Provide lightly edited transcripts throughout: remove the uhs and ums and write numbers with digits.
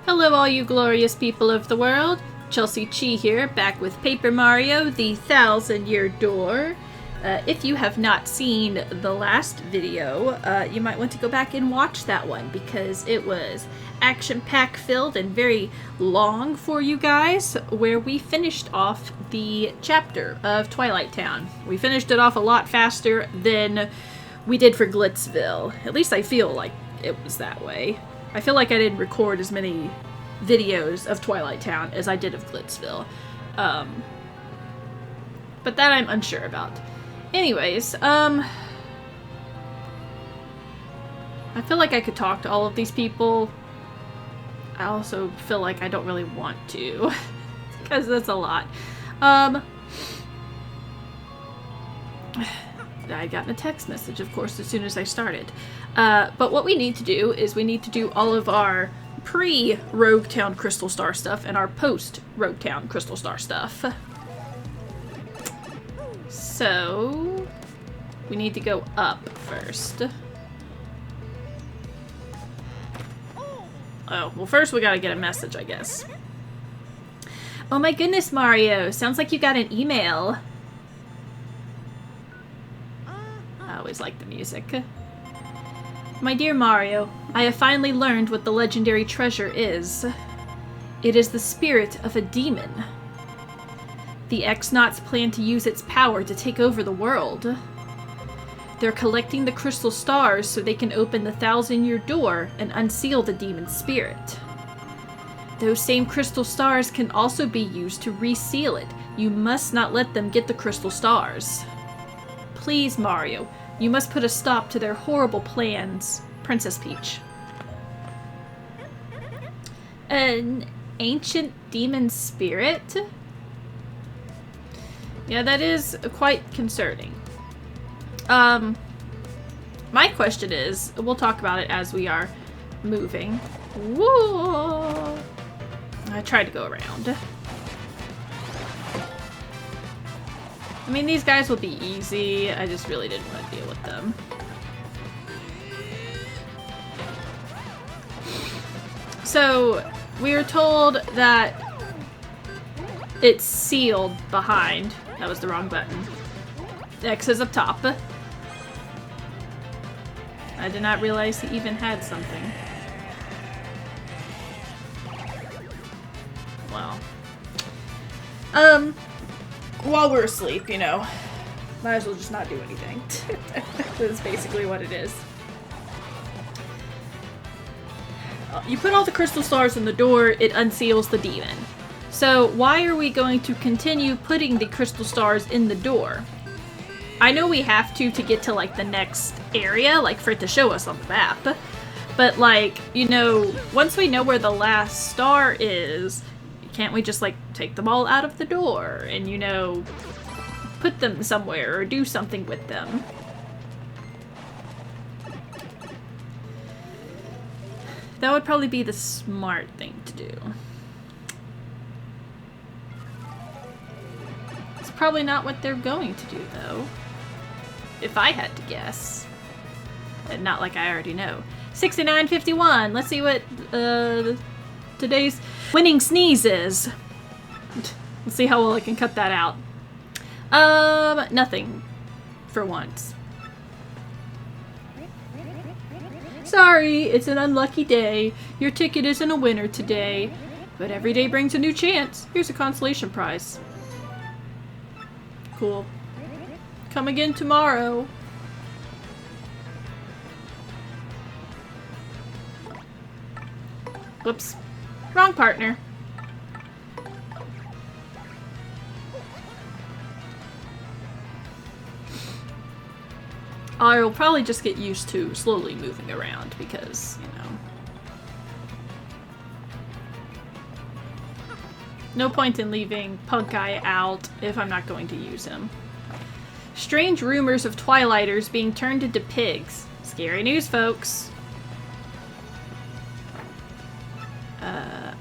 Hello all you glorious people of the world, Chelsea-Chee here, back with Paper Mario, the 1,000-Year Door. If you have not seen the last video, you might want to go back and watch that one because it was action-pack filled and very long for you guys, where we finished off the chapter of Twilight Town. We finished it off a lot faster than we did for Glitzville. At least I feel like it was that way. I feel like I didn't record as many videos of Twilight Town as I did of Glitzville. But that I'm unsure about. Anyways, I feel like I could talk to all of these people. I also feel like I don't really want to, because that's a lot. I got a text message, of course, as soon as I started. But what we need to do is we need to do all of our pre-Rogue Town Crystal Star stuff and our post-Rogue Town Crystal Star stuff. So, we need to go up first. Oh, well first we gotta get a message, I guess. Oh my goodness, Mario! Sounds like you got an email. I always like the music. My dear Mario, I have finally learned what the legendary treasure is. It is the spirit of a demon. The X-Nauts plan to use its power to take over the world. They're collecting the crystal stars so they can open the 1,000-Year Door and unseal the demon's spirit. Those same crystal stars can also be used to reseal it. You must not let them get the crystal stars. Please, Mario, you must put a stop to their horrible plans. Princess Peach. An ancient demon spirit? Yeah, that is quite concerning. My question is, we'll talk about it as we are moving. Whoa! I tried to go around. I mean, these guys will be easy. I just really didn't want to deal with them. So, we were told that it's sealed behind. That was the wrong button. X is up top. I did not realize he even had something. Well. While we're asleep, you know, might as well just not do anything. That's basically what it is. You put all the crystal stars in the door, it unseals the demon. So why are we going to continue putting the crystal stars in the door? I know we have to get to, like, the next area, like, for it to show us on the map. But, like, you know, once we know where the last star is, can't we just, like, take them all out of the door and, you know, put them somewhere or do something with them? That would probably be the smart thing to do. It's probably not what they're going to do, though. If I had to guess. And not like I already know. 69.51! Let's see what, today's winning sneeze is. Let's see how well I can cut that out. Nothing. For once. Sorry, it's an unlucky day. Your ticket isn't a winner today. But every day brings a new chance. Here's a consolation prize. Cool. Come again tomorrow. Whoops. Wrong partner. I'll probably just get used to slowly moving around because, you know. No point in leaving Punk Guy out if I'm not going to use him. Strange rumors of Twilighters being turned into pigs. Scary news, folks.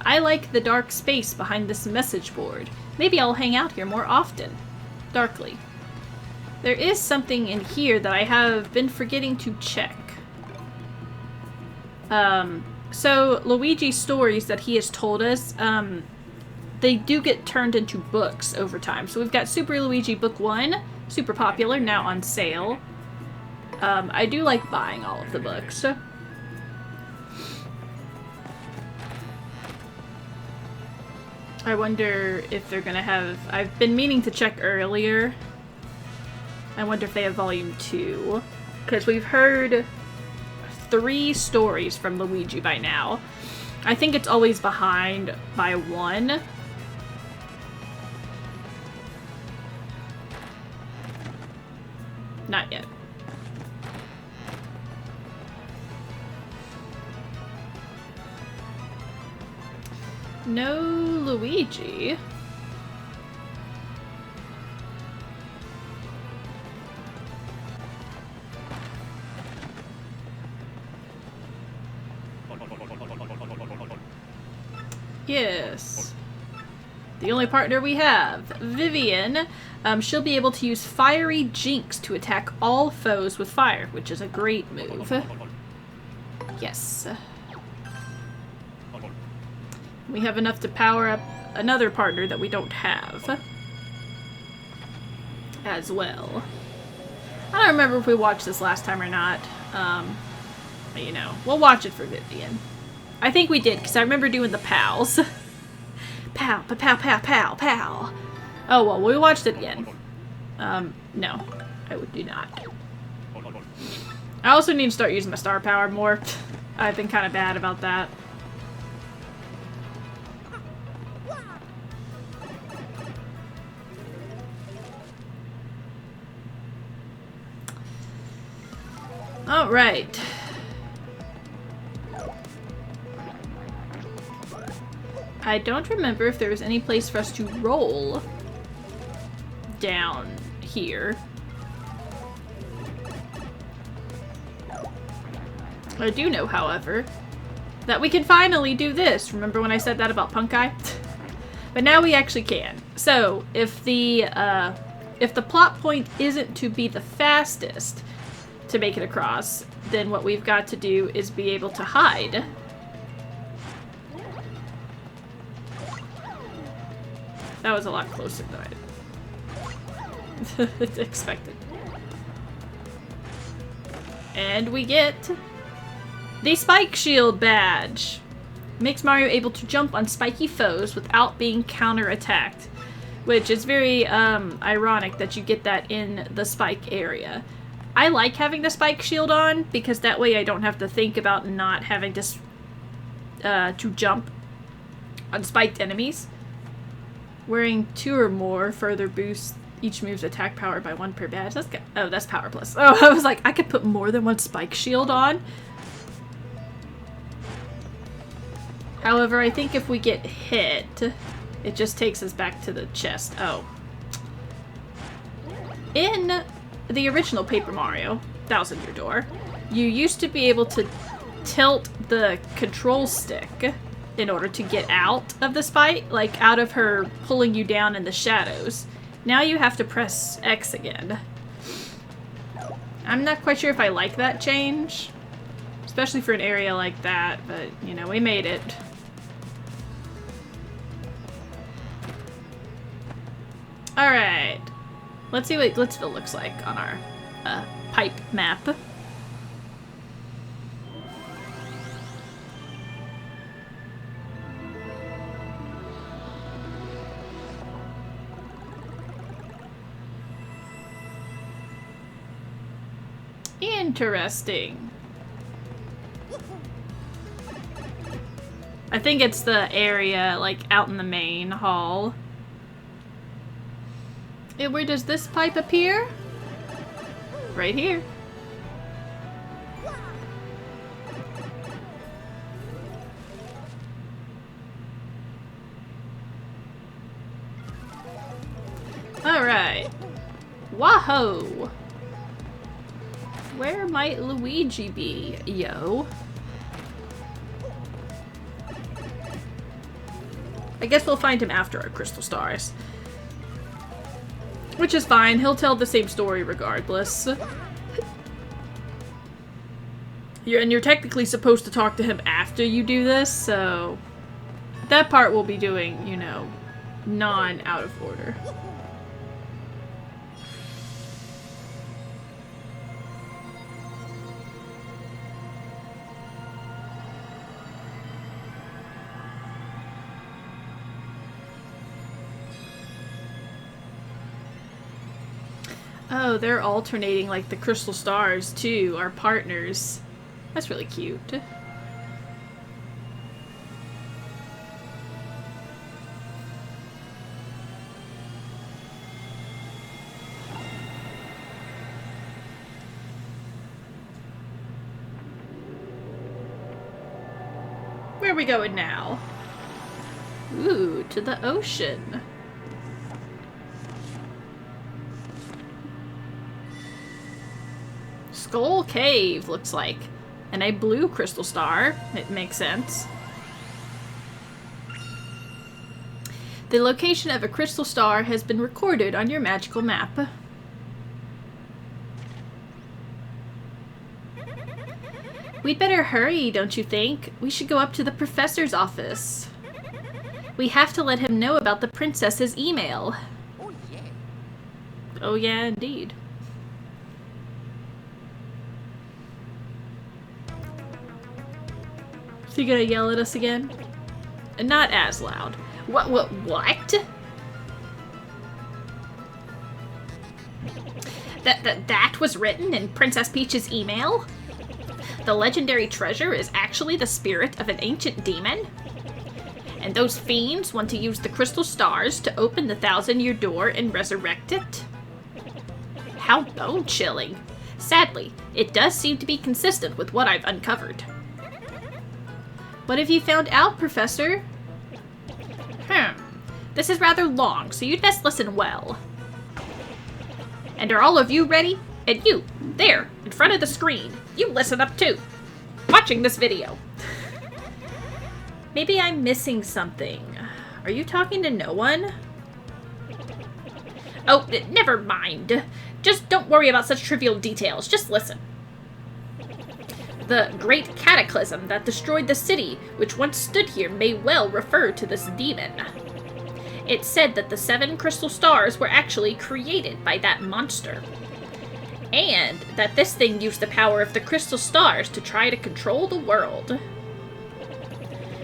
I like the dark space behind this message board. Maybe I'll hang out here more often. Darkly. There is something in here that I have been forgetting to check. So Luigi's stories that he has told us, they do get turned into books over time. So we've got Super Luigi Book 1, super popular, now on sale. I do like buying all of the books. I wonder if they're gonna have... I've been meaning to check earlier. I wonder if they have volume 2. Because we've heard 3 stories from Luigi by now. I think it's always behind by 1. Not yet. No Luigi. Yes. The only partner we have, Vivian. She'll be able to use Fiery Jinx to attack all foes with fire, which is a great move. Yes. We have enough to power up another partner that we don't have. As well. I don't remember if we watched this last time or not. But, you know, we'll watch it for Vivian. I think we did, because I remember doing the pals. Pow, pow, pow, pow, pow, pow. Oh, well, we watched it again. No. I would do not. I also need to start using my star power more. I've been kind of bad about that. Alright. I don't remember if there was any place for us to roll down here. I do know, however, that we can finally do this. Remember when I said that about Punk Eye? But now we actually can. So, if the plot point isn't to be the fastest to make it across, then what we've got to do is be able to hide. That was a lot closer than I expected. And we get the Spike Shield badge. Makes Mario able to jump on spiky foes without being counterattacked, which is very ironic that you get that in the spike area. I like having the Spike Shield on because that way I don't have to think about not having to jump on spiked enemies. Wearing 2 or more further boosts each move's attack power by 1 per badge. That's good. Oh, that's power plus. Oh, I was like, I could put more than 1 Spike Shield on. However, I think if we get hit, it just takes us back to the chest. Oh. In the original Paper Mario, Thousand Year Door, you used to be able to tilt the control stick in order to get out of the spike, like out of her pulling you down in the shadows. Now you have to press X again. I'm not quite sure if I like that change, especially for an area like that, but you know, we made it. Alright. Let's see what Glitzville looks like on our pipe map. Interesting. I think it's the area, like, out in the main hall. Where does this pipe appear? Right here. Alright. Wahoo! Where might Luigi be, yo? I guess we'll find him after our Crystal Stars. Which is fine, he'll tell the same story regardless. You're technically supposed to talk to him after you do this, so that part we'll be doing, you know, non-out of order. Oh, they're alternating like the crystal stars too, our partners. That's really cute. Where are we going now? Ooh, to the ocean. Skull Cave, looks like. And a blue crystal star. It makes sense. The location of a crystal star has been recorded on your magical map. We'd better hurry, don't you think? We should go up to the professor's office. We have to let him know about the princess's email. Oh, yeah. Oh, yeah, indeed. Is he gonna yell at us again? Not as loud. What? That was written in Princess Peach's email? The legendary treasure is actually the spirit of an ancient demon? And those fiends want to use the crystal stars to open the 1,000-year door and resurrect it? How bone-chilling. Sadly, it does seem to be consistent with what I've uncovered. What have you found out, Professor? This is rather long, so you'd best listen well. And are all of you ready? And you, there, in front of the screen, you listen up too. Watching this video. Maybe I'm missing something. Are you talking to no one? Oh, never mind. Just don't worry about such trivial details. Just listen. The great cataclysm that destroyed the city, which once stood here, may well refer to this demon. It's said that the 7 crystal stars were actually created by that monster. And that this thing used the power of the crystal stars to try to control the world.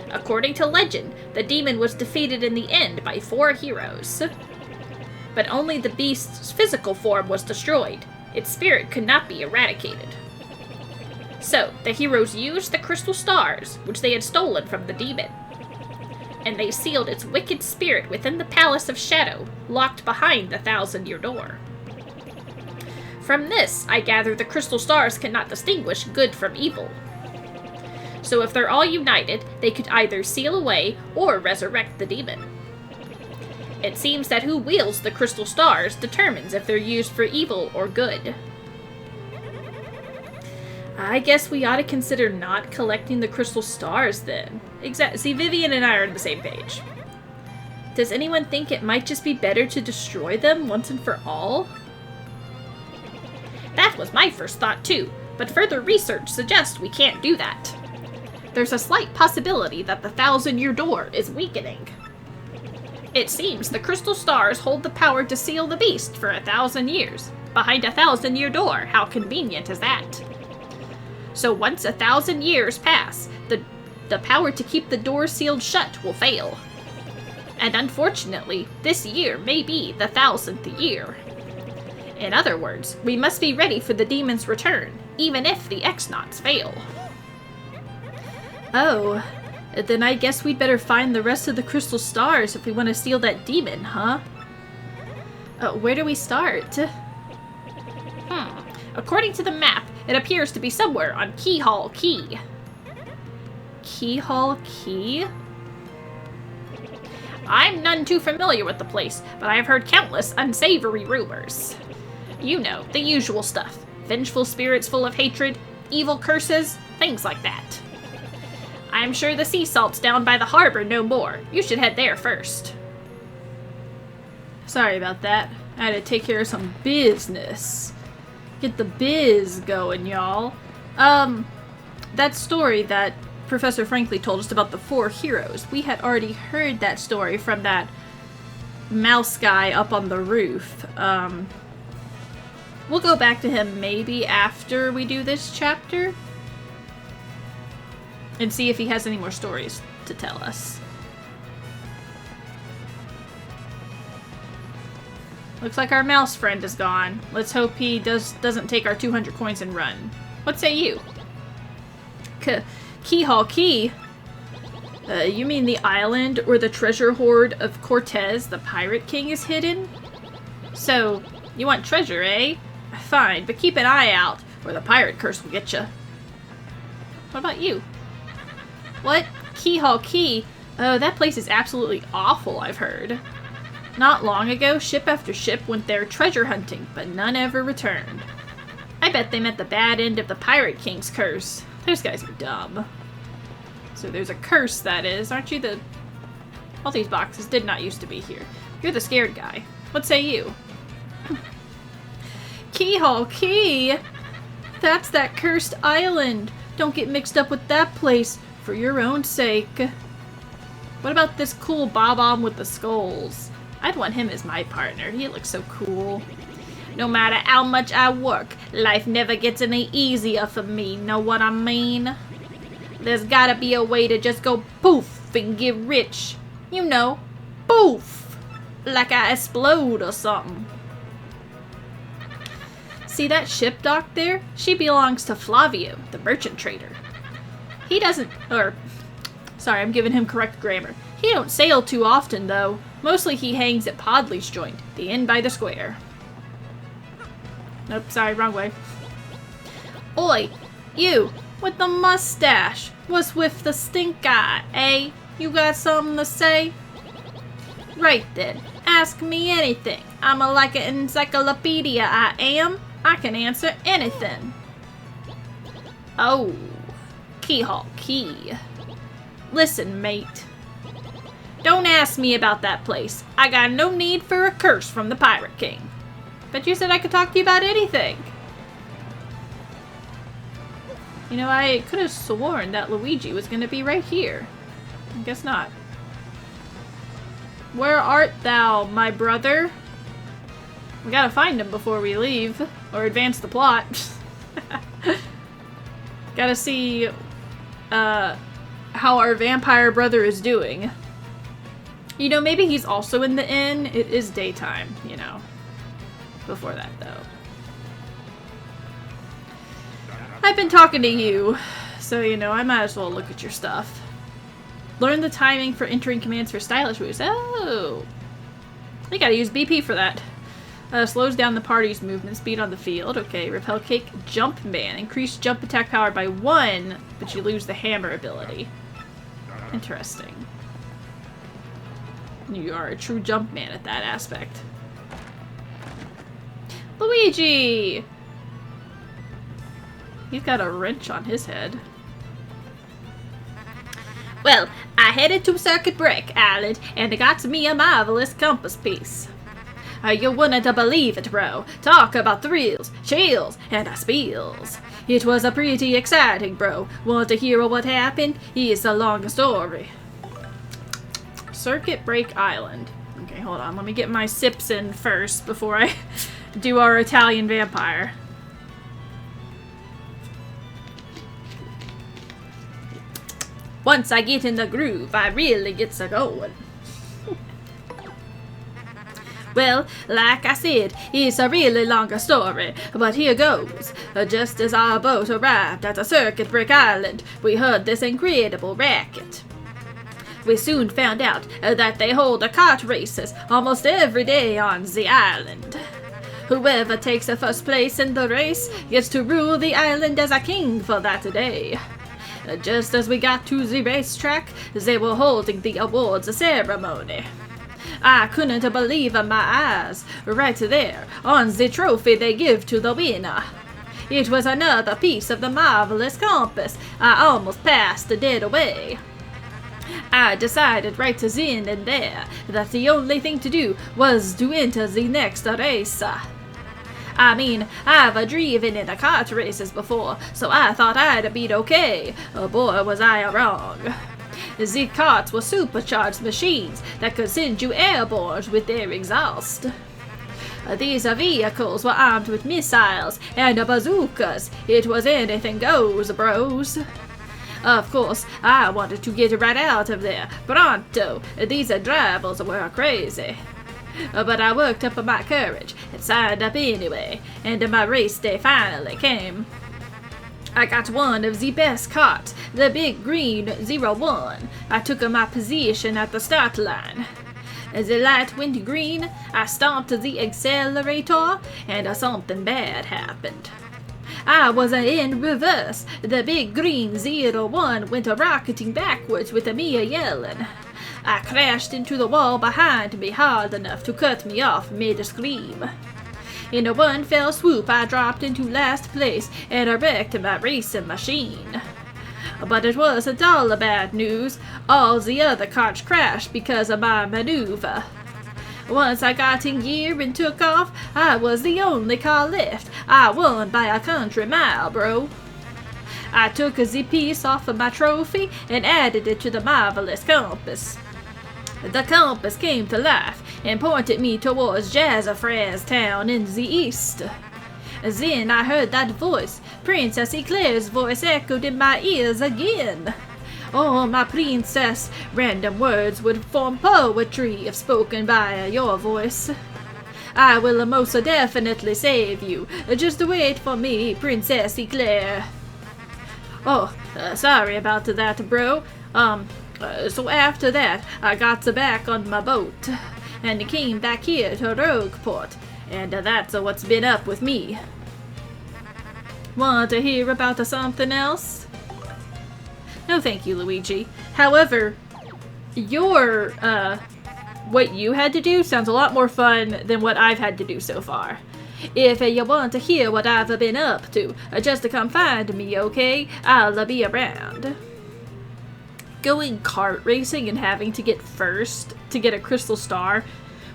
According to legend, the demon was defeated in the end by 4 heroes. But only the beast's physical form was destroyed. Its spirit could not be eradicated. So, the heroes used the crystal stars, which they had stolen from the demon. And they sealed its wicked spirit within the Palace of Shadow, locked behind the 1,000-year door. From this, I gather the crystal stars cannot distinguish good from evil. So if they're all united, they could either seal away or resurrect the demon. It seems that who wields the crystal stars determines if they're used for evil or good. I guess we ought to consider not collecting the crystal stars then. See, Vivian and I are on the same page. Does anyone think it might just be better to destroy them once and for all? That was my first thought too, but further research suggests we can't do that. There's a slight possibility that the 1,000-year door is weakening. It seems the crystal stars hold the power to seal the beast for 1,000 years. Behind a 1,000-year door, how convenient is that? So once 1,000 years pass, the power to keep the door sealed shut will fail. And unfortunately, this year may be the 1,000th year. In other words, we must be ready for the demon's return, even if the X-Nauts fail. Oh, then I guess we'd better find the rest of the crystal stars if we want to seal that demon, huh? Where do we start? According to the map, it appears to be somewhere on Keyhall Key. Keyhall Key? I'm none too familiar with the place, but I have heard countless unsavory rumors. You know, the usual stuff. Vengeful spirits full of hatred, evil curses, things like that. I'm sure the sea salt's down by the harbor no more. You should head there first. Sorry about that. I had to take care of some business. Get the biz going, y'all. that story that Professor Franklin told us about the 4 heroes, we had already heard that story from that mouse guy up on the roof. We'll go back to him maybe after we do this chapter and see if he has any more stories to tell us. Looks like our mouse friend is gone. Let's hope he doesn't take our 200 coins and run. What say you? Chelsea-chee? You mean the island where the treasure hoard of Cortez, the Pirate King, is hidden? So, you want treasure, eh? Fine, but keep an eye out, or the pirate curse will get you. What about you? What? Chelsea-chee? Oh, that place is absolutely awful, I've heard. Not long ago, ship after ship went there treasure hunting, but none ever returned. I bet they meant the bad end of the Pirate King's curse. Those guys are dumb. So there's a curse, that is. Aren't you the... All these boxes did not used to be here. You're the scared guy. What say you? Chelsea-chee! That's that cursed island. Don't get mixed up with that place, for your own sake. What about this cool Bob-omb with the skulls? I'd want him as my partner. He looks so cool. No matter how much I work, life never gets any easier for me, know what I mean? There's gotta be a way to just go poof and get rich. You know, poof! Like I explode or something. See that ship docked there? She belongs to Flavio, the merchant trader. He doesn't, sorry, I'm giving him correct grammar. He don't sail too often, though. Mostly he hangs at Podley's joint, the inn by the square. Nope, sorry, wrong way. Oi, you, with the mustache. What's with the stink eye, eh? You got something to say? Right then, ask me anything. I'm like an encyclopedia, I am. I can answer anything. Oh, Chelsea-chee. Listen, mate. Don't ask me about that place. I got no need for a curse from the Pirate King. But you said I could talk to you about anything. You know, I could have sworn that Luigi was going to be right here. I guess not. Where art thou, my brother? We gotta find him before we leave, or advance the plot. Gotta see how our vampire brother is doing. You know, maybe he's also in the inn. It is daytime, you know. Before that, though. I've been talking to you, so, you know, I might as well look at your stuff. Learn the timing for entering commands for stylish moves. Oh! You gotta use BP for that. Slows down the party's movement speed on the field. Okay, repel kick, jump man. Increase jump attack power by 1, but you lose the hammer ability. Interesting. You are a true jump man at that aspect. Luigi! He's got a wrench on his head. Well, I headed to Circuit Break Island, and I got me a marvelous compass piece. You wouldn't believe it, bro. Talk about thrills, chills, and spiels. It was a pretty exciting, bro. Want to hear what happened? It's a long story. Circuit Break Island. Okay, hold on. Let me get my sips in first before I do our Italian vampire. Once I get in the groove, I really get going. Well, like I said, it's a really long story, but here goes. Just as our boat arrived at a Circuit Break Island, we heard this incredible racket. We soon found out that they hold kart races almost every day on the island. Whoever takes the first place in the race gets to rule the island as a king for that day. Just as we got to the racetrack, they were holding the awards ceremony. I couldn't believe my eyes. Right there, on the trophy they give to the winner. It was another piece of the marvelous compass. I almost passed dead away. I decided right then and there that the only thing to do was to enter the next race. I mean, I've driven in the kart races before, so I thought I'd beat okay. Oh boy, was I wrong. The karts were supercharged machines that could send you airborne with their exhaust. These vehicles were armed with missiles and bazookas. It was anything goes, bros. Of course, I wanted to get right out of there, pronto. These drivers were crazy. But I worked up my courage and signed up anyway, and my race day finally came. I got one of the best karts, the big green 01. I took my position at the start line. As the light went green, I stomped the accelerator, and something bad happened. I was in reverse. The big green 01 went rocketing backwards with me yelling. I crashed into the wall behind me hard enough to cut me off mid-scream. In one fell swoop, I dropped into last place and wrecked my racing machine. But it wasn't all bad news. All the other carts crashed because of my maneuver. Once I got in gear and took off, I was the only car left. I won by a country mile, bro. I took the piece off of my trophy and added it to the marvelous compass. The compass came to life and pointed me towards Jazzafraz Town in the east. Then I heard that voice. Princess Eclair's voice echoed in my ears again. Oh, my princess, random words would form poetry if spoken by your voice. I will most definitely save you. Just wait for me, Princess Eclair. Oh, sorry about that, bro. So after that, I got back on my boat and came back here to Rogueport, and that's what's been up with me. Want to hear about something else? No thank you, Luigi. However, your, what you had to do sounds a lot more fun than what I've had to do so far. If you want to hear what I've been up to, just come find me, okay? I'll be around. Going kart racing and having to get first to get a crystal star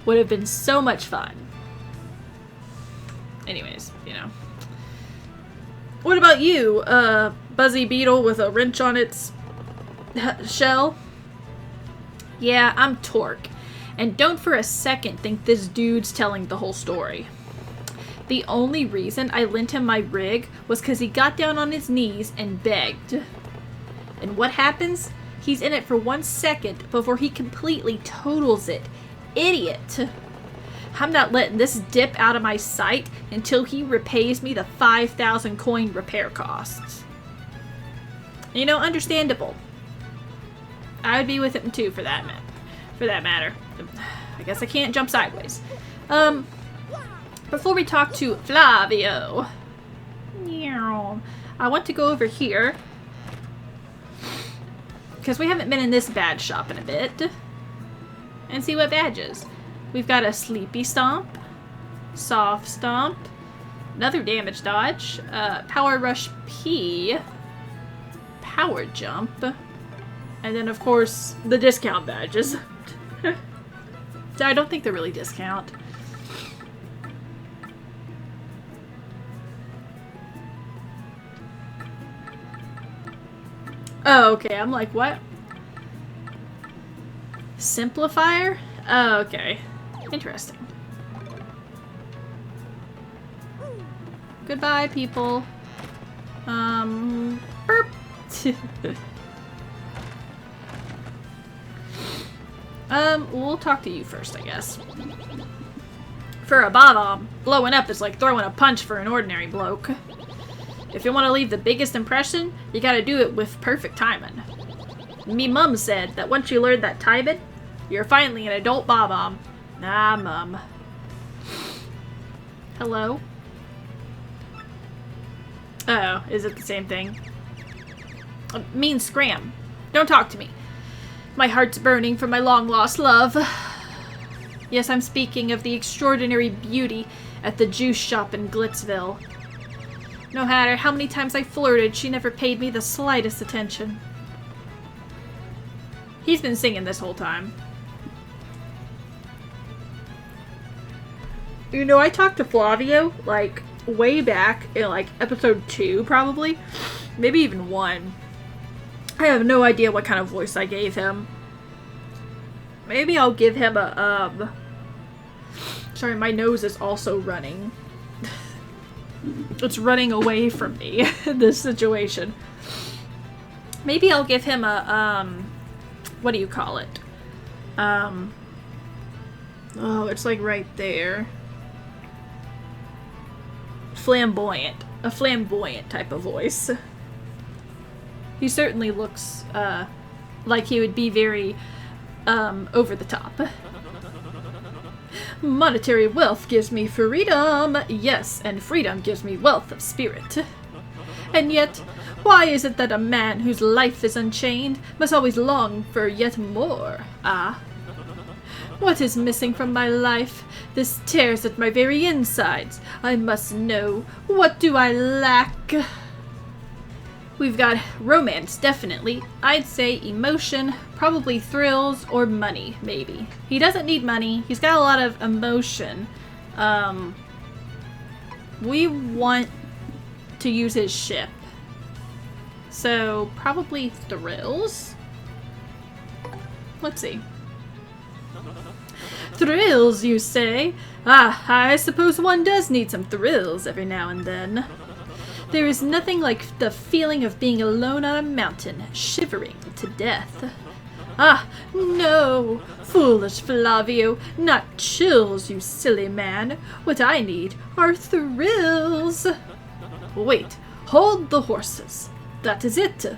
would have been so much fun. Anyways, you know. What about you, Buzzy Beetle with a wrench on its shell? Yeah, I'm Torque. And don't for a second think this dude's telling the whole story. The only reason I lent him my rig was because he got down on his knees and begged. And what happens? He's in it for 1 second before he completely totals it. Idiot! I'm not letting this dip out of my sight until he repays me the 5,000 coin repair costs. You know, understandable. I would be with him too for that matter. I guess I can't jump sideways. Before we talk to Flavio, I want to go over here because we haven't been in this badge shop in a bit, and see what badges. We've got a Sleepy Stomp, Soft Stomp, another Damage Dodge, Power Rush P, Power Jump, and then of course the discount badges. I don't think they're really discount. Oh, okay. I'm like, what? Simplifier? Oh, okay. Interesting. Goodbye, people. Burp. We'll talk to you first, I guess. For a bomb, blowing up is like throwing a punch for an ordinary bloke. If you want to leave the biggest impression, you gotta do it with perfect timing. Me mum said that once you learn that timing, you're finally an adult bomb. Nah, mum. Hello? Uh-oh, is it the same thing? Mean scram. Don't talk to me. My heart's burning for my long-lost love. Yes, I'm speaking of the extraordinary beauty at the juice shop in Glitzville. No matter how many times I flirted, she never paid me the slightest attention. He's been singing this whole time. You know, I talked to Flavio, like, way back in, like, episode 2, probably. Maybe even 1. I have no idea what kind of voice I gave him. Maybe I'll give him a, Sorry, my nose is also running. It's running away from me, this situation. Maybe I'll give him a, what do you call it? Oh, it's like right there. Flamboyant. A flamboyant type of voice. He certainly looks, like he would be very, over the top. Monetary wealth gives me freedom. Yes, and freedom gives me wealth of spirit. And yet, why is it that a man whose life is unchained must always long for yet more? Ah. What is missing from my life? This tears at my very insides. I must know. What do I lack? We've got romance, definitely. I'd say emotion, probably thrills, or money, maybe. He doesn't need money. He's got a lot of emotion. We want to use his ship. So, probably thrills? Let's see. Thrills, you say? Ah, I suppose one does need some thrills every now and then. There is nothing like the feeling of being alone on a mountain, shivering to death. Ah, no! Foolish Flavio, not chills, you silly man. What I need are thrills. Wait, hold the horses. That is it.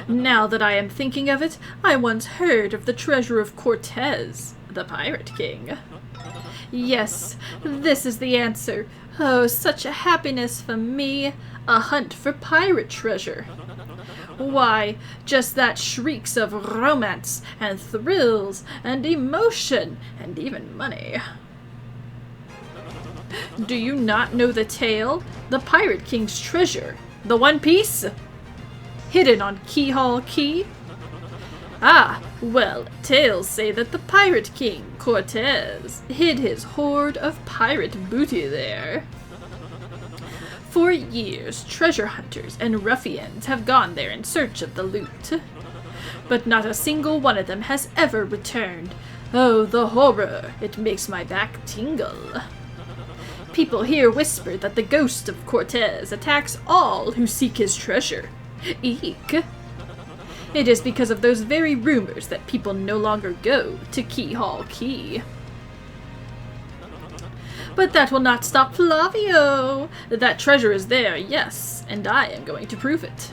Now that I am thinking of it, I once heard of the treasure of Cortez, the Pirate King. Yes, this is the answer. Oh, such a happiness for me. A hunt for pirate treasure. Why, just that shrieks of romance and thrills and emotion and even money. Do you not know the tale? The Pirate King's treasure. The One Piece? Hidden on Keyhole Key? Ah, well, tales say that the Pirate King, Cortez, hid his hoard of pirate booty there. For years, treasure hunters and ruffians have gone there in search of the loot. But not a single one of them has ever returned. Oh, the horror! It makes my back tingle. People here whisper that the ghost of Cortez attacks all who seek his treasure. Eek! It is because of those very rumors that people no longer go to Keyhole Key. But that will not stop Flavio. That treasure is there, yes, and I am going to prove it.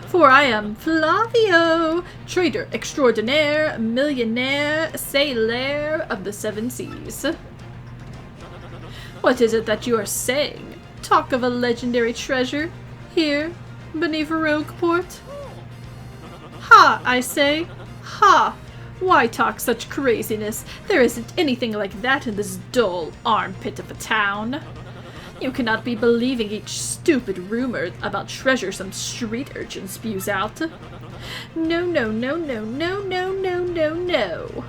For I am Flavio, trader extraordinaire, millionaire, sailor of the seven seas. What is it that you are saying? Talk of a legendary treasure? Here, beneath Rogueport? Ha, I say. Ha! Why talk such craziness? There isn't anything like that in this dull armpit of a town. You cannot be believing each stupid rumor about treasure some street urchin spews out. No, no, no, no, no, no, no, no, no.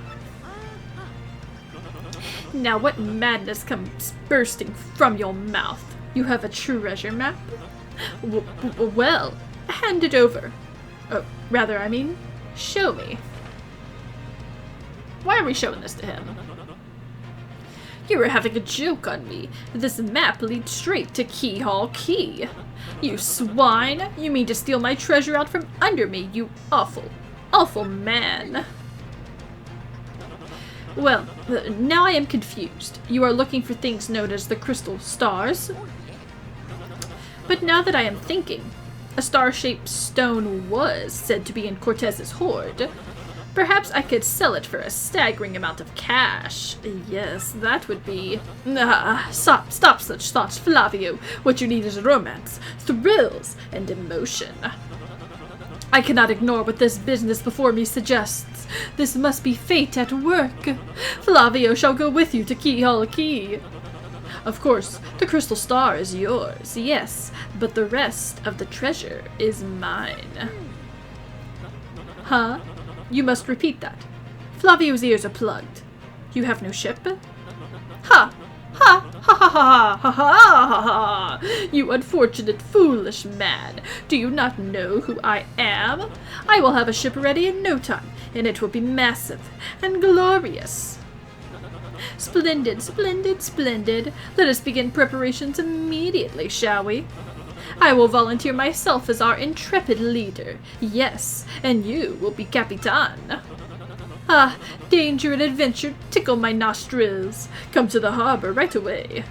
Now what madness comes bursting from your mouth? You have a treasure map? Well, hand it over. Rather, I mean, show me. Why are we showing this to him? You are having a joke on me. This map leads straight to Keyhole Key. You swine! You mean to steal my treasure out from under me, you awful, awful man. Well, now I am confused. You are looking for things known as the crystal stars? But now that I am thinking, a star-shaped stone was said to be in Cortez's hoard. Perhaps I could sell it for a staggering amount of cash. Yes, that would be... Stop such thoughts, Flavio. What you need is romance, thrills, and emotion. I cannot ignore what this business before me suggests. This must be fate at work. Flavio shall go with you to Keyhole Key. Of course, the crystal star is yours, yes, but the rest of the treasure is mine. Huh? You must repeat that. Flavio's ears are plugged. You have no ship? Ha! Ha! Ha ha ha ha ha ha ha! You unfortunate, foolish man! Do you not know who I am? I will have a ship ready in no time, and it will be massive and glorious. Splendid, splendid, splendid. Let us begin preparations immediately, shall we? I will volunteer myself as our intrepid leader. Yes, and you will be Capitan. Ah, danger and adventure tickle my nostrils. Come to the harbor right away.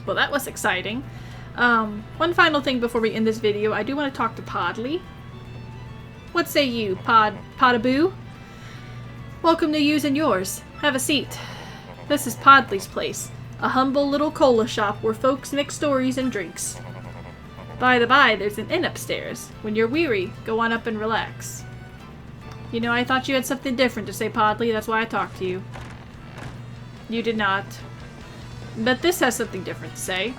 Well, that was exciting. One final thing before we end this video. I do want to talk to Podley. What say you, Podaboo? Welcome to yous and yours. Have a seat. This is Podley's place. A humble little cola shop where folks mix stories and drinks. By the by, there's an inn upstairs. When you're weary, go on up and relax. You know, I thought you had something different to say, Podley. That's why I talked to you. You did not. But this has something different to say.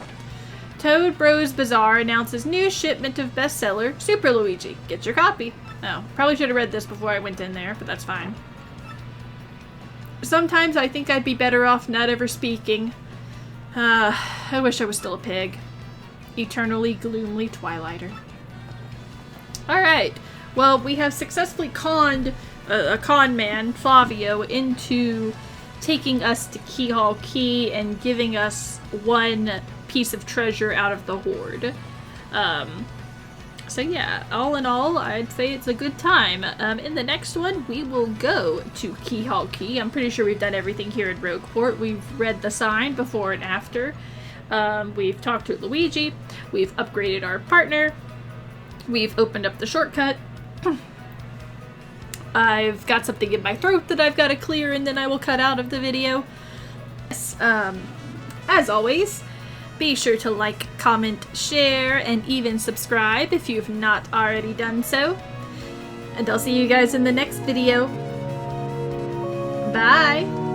Toad Bros Bazaar announces new shipment of bestseller, Super Luigi. Get your copy. Oh, probably should have read this before I went in there, but that's fine. Sometimes I think I'd be better off not ever speaking. I wish I was still a pig. Eternally, gloomily Twilighter. Alright, well, we have successfully conned a con man, Flavio, into taking us to Key and giving us one piece of treasure out of the hoard. So yeah, all in all, I'd say it's a good time. In the next one, we will go to Key. I'm pretty sure we've done everything here in Rogueport. We've read the sign before and after. We've talked to Luigi. We've upgraded our partner. We've opened up the shortcut. I've got something in my throat that I've got to clear and then I will cut out of the video. Yes, as always, be sure to like, comment, share, and even subscribe if you've not already done so. And I'll see you guys in the next video. Bye!